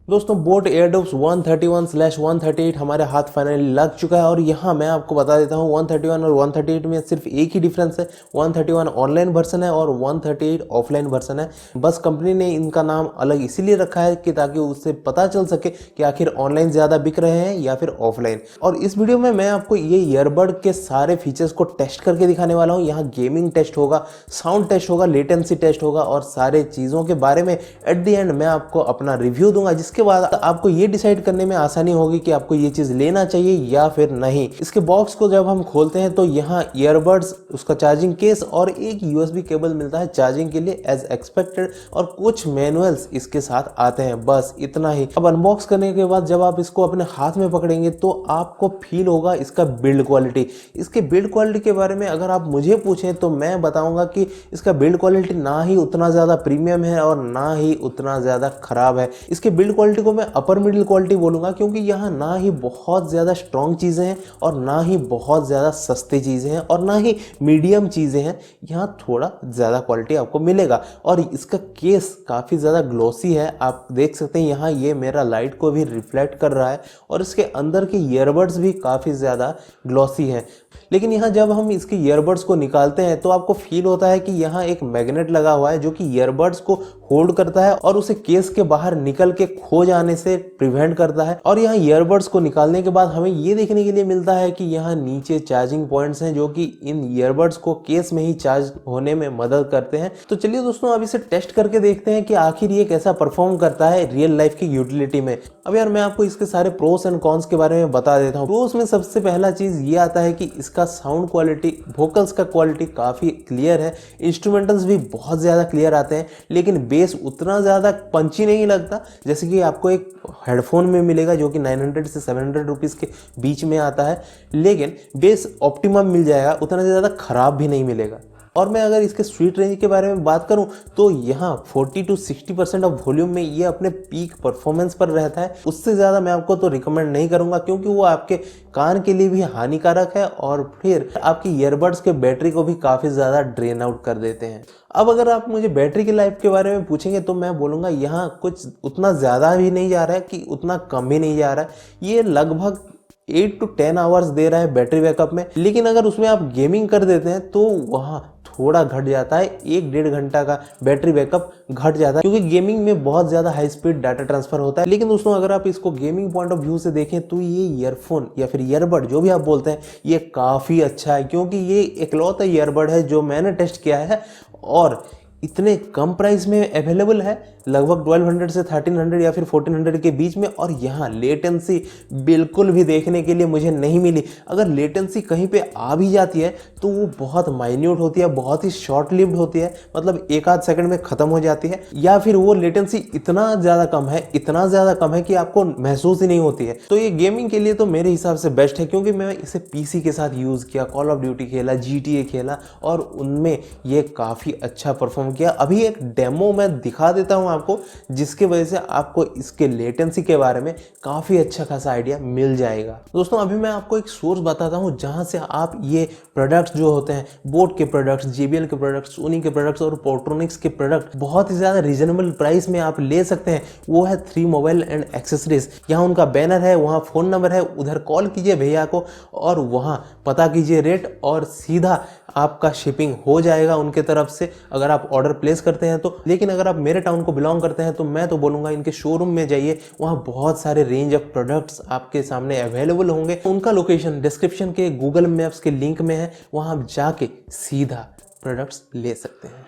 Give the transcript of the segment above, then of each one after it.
दोस्तों boat Airdopes 131/138 हमारे हाथ फाइनली लग चुका है और यहाँ मैं आपको बता देता हूँ 131 और 138 में सिर्फ एक ही डिफरेंस है। 131 ऑनलाइन वर्जन है और 138 ऑफलाइन वर्जन है। बस कंपनी ने इनका नाम अलग इसीलिए रखा है कि ताकि उससे पता चल सके कि आखिर ऑनलाइन ज़्यादा बिक रहे हैं या फिर ऑफलाइन। और इस वीडियो में मैं आपको ये ईयरबड के सारे फीचर्स को टेस्ट करके दिखाने वाला हूँ। यहाँ गेमिंग टेस्ट होगा, साउंड टेस्ट होगा, लेटेंसी टेस्ट होगा और सारे चीज़ों के बारे में एट द एंड मैं आपको अपना रिव्यू दूंगा, जिसके बाद आपको ये डिसाइड करने में आसानी होगी कि आपको ये चीज लेना चाहिए या फिर नहीं। इसके बॉक्स को जब हम खोलते हैं तो यहाँ ईयरबड्स, उसका चार्जिंग केस और एक यूएसबी केबल मिलता है चार्जिंग के लिए एज एक्सपेक्टेड और कुछ मैनुअल्स इसके साथ आते हैं, बस इतना ही। अब अनबॉक्स करने के बाद जब आप इसको अपने हाथ में पकड़ेंगे तो आपको फील होगा इसका बिल्ड क्वालिटी। इसके बिल्ड क्वालिटी के बारे में अगर आप मुझे पूछें तो मैं बताऊंगा कि इसका बिल्ड क्वालिटी ना ही उतना ज़्यादा प्रीमियम है और ना ही उतना ज़्यादा खराब है। इसके बिल्ड क्वालिटी को मैं अपर मिडिल क्वालिटी बोलूँगा, क्योंकि यहाँ ना ही बहुत ज़्यादा स्ट्रॉन्ग चीज़ें हैं और ना ही बहुत ज़्यादा सस्ती चीज़ें हैं और ना ही मीडियम चीज़ें हैं। यहाँ थोड़ा ज़्यादा क्वालिटी आपको मिलेगा और इसका केस काफ़ी ज़्यादा ग्लॉसी है। आप देख सकते हैं यहाँ ये मेरा लाइट को भी रिफ्लेक्ट कर रहा है और इसके अंदर के ईयरबड्स भी काफ़ी ज़्यादा ग्लॉसी हैं। लेकिन यहाँ जब हम इसके ईयरबड्स को निकालते हैं तो आपको फील होता है कि यहाँ एक मैग्नेट लगा हुआ है जो कि ईयरबड्स को होल्ड करता है और उसे केस के बाहर निकल के खो जाने से प्रिवेंट करता है। और यहाँ ईयरबड्स को निकालने के बाद हमें ये देखने के लिए मिलता है कि यहाँ नीचे चार्जिंग पॉइंट्स हैं जो कि इन ईयरबड्स को केस में ही चार्ज होने में मदद करते हैं। तो चलिए दोस्तों अब इसे टेस्ट करके देखते हैं कि आखिर ये कैसा परफॉर्म करता है रियल लाइफ की यूटिलिटी में। अब यार मैं आपको इसके सारे प्रोस एंड कॉन्स के बारे में बता देता हूँ। प्रोस में सबसे पहला चीज ये आता है कि इसका साउंड क्वालिटी, वोकल्स का क्वालिटी काफी क्लियर है। इंस्ट्रूमेंटल्स भी बहुत ज्यादा क्लियर आते हैं, लेकिन बेस उतना ज्यादा पंची नहीं लगता जैसे कि आपको एक हेडफोन में मिलेगा जो कि 900 से 700 रुपीज के बीच में आता है। लेकिन बेस ऑप्टिमम मिल जाएगा, उतना ज्यादा खराब भी नहीं मिलेगा। और मैं अगर इसके स्वीट रेंज के बारे में बात करूं तो यहाँ 40 to 60% ऑफ वॉल्यूम में ये अपने पीक परफॉर्मेंस पर रहता है। उससे ज़्यादा मैं आपको तो रिकमेंड नहीं करूंगा, क्योंकि वो आपके कान के लिए भी हानिकारक है और फिर आपकी ईयरबड्स के बैटरी को भी काफ़ी ज़्यादा ड्रेन आउट कर देते हैं। अब अगर आप मुझे बैटरी की लाइफ के बारे में पूछेंगे तो मैं बोलूँगा यहाँ कुछ उतना ज़्यादा भी नहीं जा रहा है कि उतना कम भी नहीं जा रहा है। ये लगभग 8 to 10 आवर्स दे रहा है बैटरी बैकअप में। लेकिन अगर उसमें आप गेमिंग कर देते हैं तो वहाँ थोड़ा घट जाता है, 1-1.5 घंटा का बैटरी बैकअप घट जाता है, क्योंकि गेमिंग में बहुत ज़्यादा हाई स्पीड डाटा ट्रांसफर होता है। लेकिन दोस्तों अगर आप इसको गेमिंग पॉइंट ऑफ व्यू से देखें तो ये ईयरफोन या फिर ईयरबड जो भी आप बोलते हैं ये काफ़ी अच्छा है, क्योंकि ये इकलौता ईयरबड है जो मैंने टेस्ट किया है और इतने कम प्राइस में अवेलेबल है, लगभग 1200 से 1300 या फिर 1400 के बीच में। और यहाँ लेटेंसी बिल्कुल भी देखने के लिए मुझे नहीं मिली। अगर लेटेंसी कहीं पे आ भी जाती है तो वो बहुत माइन्यूट होती है, बहुत ही शॉर्ट लिव्ड होती है, मतलब 1-8 सेकंड में ख़त्म हो जाती है, या फिर वो लेटेंसी इतना ज़्यादा कम है, इतना ज़्यादा कम है कि आपको महसूस ही नहीं होती है। तो ये गेमिंग के लिए तो मेरे हिसाब से बेस्ट है, क्योंकि मैं इसे पीसी के साथ यूज़ किया, कॉल ऑफ ड्यूटी खेला, GTA खेला और उनमें ये काफ़ी अच्छा परफॉर्म किया। अभी एक डेमो मैं दिखा देता हूं आपको, जिसके वजह से आपको इसके लेटेंसी के बारे में काफ़ी अच्छा खासा आइडिया मिल जाएगा। दोस्तों अभी मैं आपको एक सोर्स बताता हूं जहां से आप ये प्रोडक्ट्स जो होते हैं, बोट के प्रोडक्ट्स, JBL के प्रोडक्ट्स, सोनी के प्रोडक्ट्स और पोर्ट्रोनिक्स के प्रोडक्ट बहुत ही ज़्यादा रीजनेबल प्राइस में आप ले सकते हैं। वो है 3 मोबाइल एंड एक्सेसरीज। यहाँ उनका बैनर है, वहाँ फ़ोन नंबर है, उधर कॉल कीजिए भैया को और वहाँ पता कीजिए रेट और सीधा आपका शिपिंग हो जाएगा उनके तरफ से, अगर आप ऑर्डर प्लेस करते हैं तो। लेकिन अगर आप मेरे टाउन को बिलोंग करते हैं तो मैं तो बोलूँगा इनके शोरूम में जाइए, वहाँ बहुत सारे रेंज ऑफ प्रोडक्ट्स आपके सामने अवेलेबल होंगे। उनका लोकेशन डिस्क्रिप्शन के गूगल मैप्स के लिंक में है, वहाँ आप जाके सीधा प्रोडक्ट्स ले सकते हैं।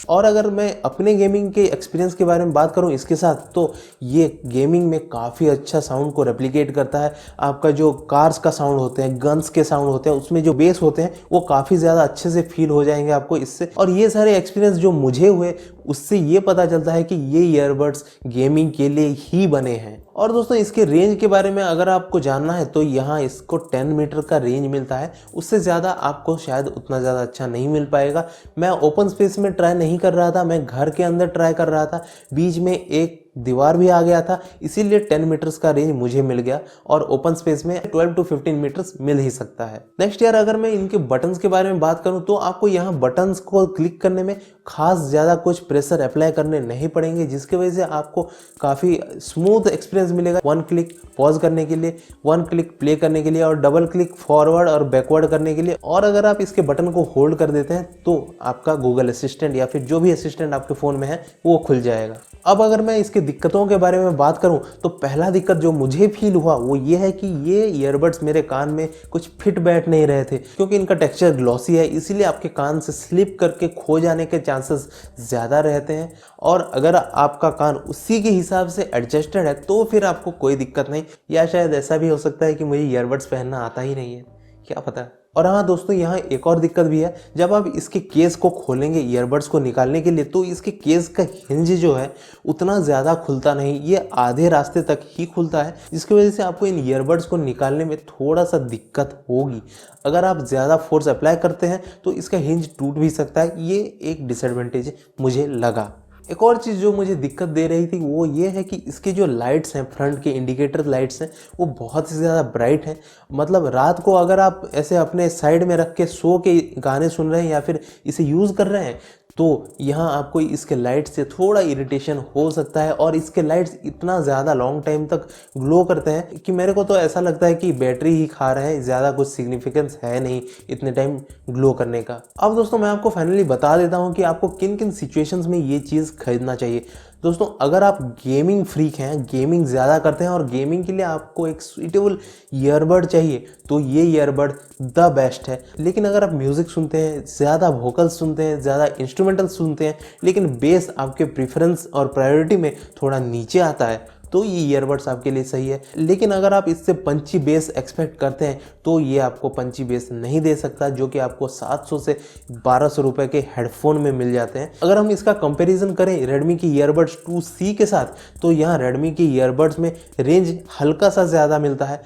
और अगर मैं अपने गेमिंग के एक्सपीरियंस के बारे में बात करूं इसके साथ, तो ये गेमिंग में काफ़ी अच्छा साउंड को रेप्लिकेट करता है। आपका जो कार्स का साउंड होते हैं, गन्स के साउंड होते हैं, उसमें जो बेस होते हैं वो काफ़ी ज़्यादा अच्छे से फील हो जाएंगे आपको इससे। और ये सारे एक्सपीरियंस जो मुझे हुए उससे ये पता चलता है कि ये ईयरबड्स गेमिंग के लिए ही बने हैं। और दोस्तों इसके रेंज के बारे में अगर आपको जानना है तो यहाँ इसको 10 मीटर का रेंज मिलता है, उससे ज़्यादा आपको शायद उतना ज़्यादा अच्छा नहीं मिल पाएगा। मैं ओपन स्पेस में ट्राई नहीं कर रहा था, मैं घर के अंदर ट्राई कर रहा था, बीच में एक दीवार भी आ गया था, इसीलिए 10 मीटर्स का रेंज मुझे मिल गया और ओपन स्पेस में 12 to 15 मीटर्स मिल ही सकता है। नेक्स्ट यार अगर मैं इनके बटन्स के बारे में बात करूं तो आपको यहाँ बटन्स को क्लिक करने में खास ज़्यादा कुछ प्रेशर अप्लाई करने नहीं पड़ेंगे, जिसकी वजह से आपको काफ़ी स्मूथ एक्सपीरियंस मिलेगा। 1 क्लिक पॉज करने के लिए, 1 क्लिक प्ले करने के लिए और डबल क्लिक फॉरवर्ड और बैकवर्ड करने के लिए। और अगर आप इसके बटन को होल्ड कर देते हैं तो आपका गूगल असिस्टेंट या फिर जो भी असिस्टेंट आपके फ़ोन में है वो खुल जाएगा। अब अगर मैं इसके दिक्कतों के बारे में बात करूं तो पहला दिक्कत जो मुझे फील हुआ वो ये है कि ये ईयरबड्स मेरे कान में कुछ फिट बैठ नहीं रहे थे, क्योंकि इनका टेक्सचर ग्लॉसी है, इसीलिए आपके कान से स्लिप करके खो जाने के चांसेस ज़्यादा रहते हैं। और अगर आपका कान उसी के हिसाब से एडजस्टेड है तो फिर आपको कोई दिक्कत नहीं, या शायद ऐसा भी हो सकता है कि मुझे ईयरबड्स पहनना आता ही नहीं है, क्या पता। और हाँ दोस्तों यहाँ एक और दिक्कत भी है, जब आप इसके केस को खोलेंगे ईयरबड्स को निकालने के लिए तो इसके केस का हिंज जो है उतना ज़्यादा खुलता नहीं, ये आधे रास्ते तक ही खुलता है, जिसकी वजह से आपको इन ईयरबड्स को निकालने में थोड़ा सा दिक्कत होगी। अगर आप ज़्यादा फोर्स अप्लाई करते हैं तो इसका हिंज टूट भी सकता है, ये एक डिसएडवांटेज मुझे लगा। एक और चीज़ जो मुझे दिक्कत दे रही थी वो ये है कि इसके जो लाइट्स हैं, फ्रंट के इंडिकेटर लाइट्स हैं, वो बहुत ही ज़्यादा ब्राइट हैं। मतलब रात को अगर आप ऐसे अपने साइड में रख के सो के गाने सुन रहे हैं या फिर इसे यूज़ कर रहे हैं तो यहाँ आपको इसके लाइट से थोड़ा इरिटेशन हो सकता है। और इसके लाइट्स इतना ज़्यादा लॉन्ग टाइम तक ग्लो करते हैं कि मेरे को तो ऐसा लगता है कि बैटरी ही खा रहे हैं, ज़्यादा कुछ सिग्निफिकेंस है नहीं इतने टाइम ग्लो करने का। अब दोस्तों मैं आपको फाइनली बता देता हूँ कि आपको किन किन सिचुएशंस में ये चीज़ खरीदना चाहिए। दोस्तों अगर आप गेमिंग फ्रीक हैं, गेमिंग ज़्यादा करते हैं और गेमिंग के लिए आपको एक सूटेबल ईयरबड चाहिए तो ये ईयरबड द बेस्ट है। लेकिन अगर आप म्यूज़िक सुनते हैं, ज़्यादा वोकल्स सुनते हैं, ज़्यादा इंस्ट्रूमेंटल सुनते हैं, लेकिन बेस आपके प्रेफरेंस और प्रायोरिटी में थोड़ा नीचे आता है तो ये ईयरबड्स आपके लिए सही है। लेकिन अगर आप इससे पंची बेस एक्सपेक्ट करते हैं तो ये आपको पंची बेस नहीं दे सकता, जो कि आपको 700 से 1200 रुपए के हेडफोन में मिल जाते हैं। अगर हम इसका कंपैरिजन करें रेडमी की ईयरबड्स 2C के साथ तो यहाँ रेडमी की ईयरबड्स में रेंज हल्का सा ज़्यादा मिलता है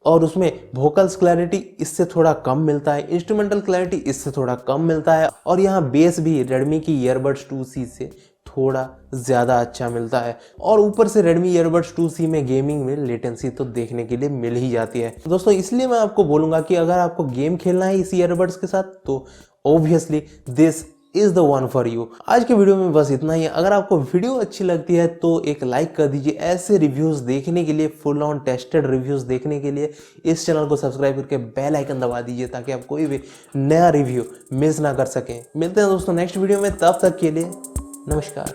और उसमें वोकल्स क्लैरिटी इससे थोड़ा कम मिलता है, इंस्ट्रूमेंटल क्लैरिटी इससे थोड़ा कम मिलता है और यहाँ बेस भी रेडमी की ईयरबड्स 2C से थोड़ा ज़्यादा अच्छा मिलता है। और ऊपर से रेडमी ईयरबड्स 2C में गेमिंग में लेटेंसी तो देखने के लिए मिल ही जाती है। दोस्तों इसलिए मैं आपको बोलूँगा कि अगर आपको गेम खेलना है इस ईयरबड्स के साथ तो obviously this is the one for you. आज के वीडियो में बस इतना ही है। अगर आपको वीडियो अच्छी लगती है तो एक लाइक कर दीजिए। ऐसे रिव्यूज़ देखने के लिए, फुल ऑन टेस्टेड रिव्यूज़ देखने के लिए इस चैनल को सब्सक्राइब करके बेल आइकन दबा दीजिए ताकि आप कोई भी नया रिव्यू मिस ना कर सकें। मिलते हैं दोस्तों नेक्स्ट वीडियो में, तब तक के लिए नमस्कार।